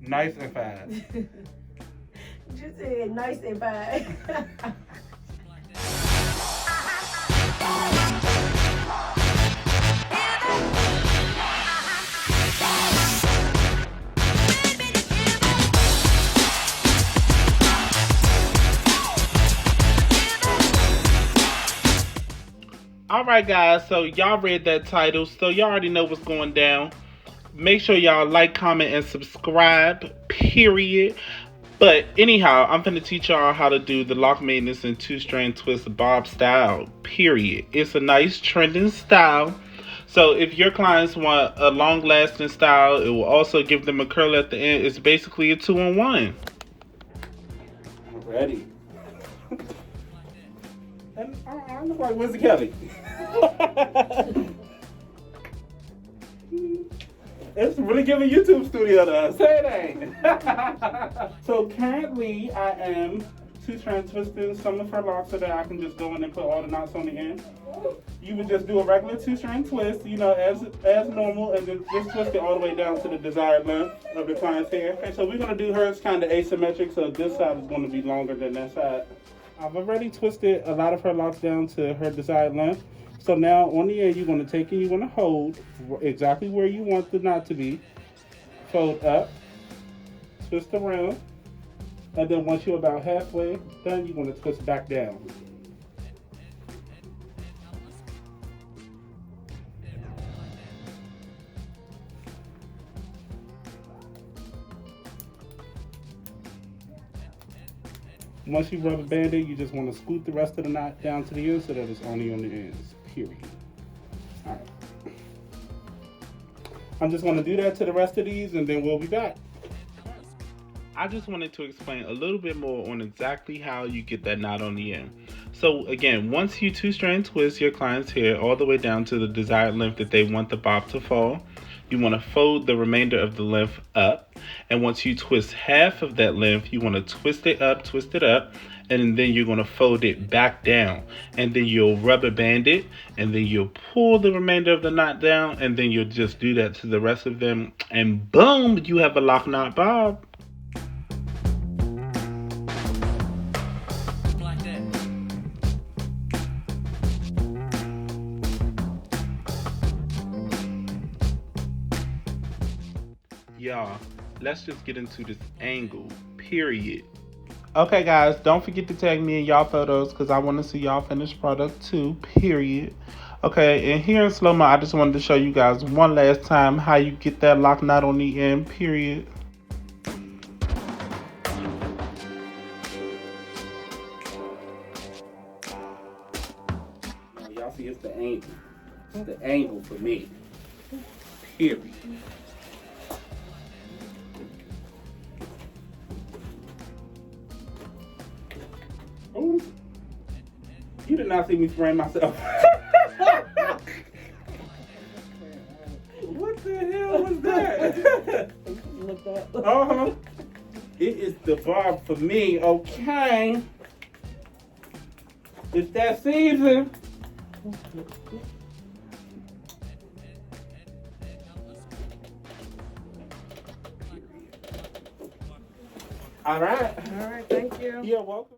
Nice and fast. You said nice and fast. Alright guys, so y'all read that title, so y'all already know what's going down. Make sure y'all like, comment, and subscribe, period. But anyhow, I'm going to teach y'all how to do the lock maintenance and two-strand twist bob style, period. It's a nice trending style. So if your clients want a long-lasting style, it will also give them a curl at the end. It's basically a 2-in-1. I'm ready. And I look like Wizzy Kelly. It's really giving YouTube studio to us. Say it ain't. So currently I am two-strand twisting some of her locks so that I can just go in and put all the knots on the end. You would just do a regular two-strand twist, you know, as normal, and then just twist it all the way down to the desired length of the client's hair. Okay, so we're gonna do hers kind of asymmetric, so this side is gonna be longer than that side. I've already twisted a lot of her locks down to her desired length. So now on the end, you're going to take and you're going to hold exactly where you want the knot to be. Fold up, twist around, and then once you're about halfway done, you're going to twist back down. Once you rubber band it, you just want to scoot the rest of the knot down to the end so that it's only on the ends, period. All right. I'm just going to do that to the rest of these and then we'll be back. I just wanted to explain a little bit more on exactly how you get that knot on the end. So again, once you two-strand twist your client's hair all the way down to the desired length that they want the bob to fall, you want to fold the remainder of the length up, and once you twist half of that length, you want to twist it up, and then you're going to fold it back down, and then you'll rubber band it, and then you'll pull the remainder of the knot down, and then you'll just do that to the rest of them, and boom, you have a lock knot bob. Y'all, let's just get into this angle, period. Okay guys, don't forget to tag me in y'all photos because I want to see y'all finished product too, period. Okay, and here in slow-mo, I just wanted to show you guys one last time how you get that lock knot on the end, period. Y'all see it's the angle. It's the angle for me, period. Ooh. You did not see me spraying myself. What the hell was that? Uh-huh. It is the bob for me, okay? It's that season. All right. All right, thank you. You're welcome.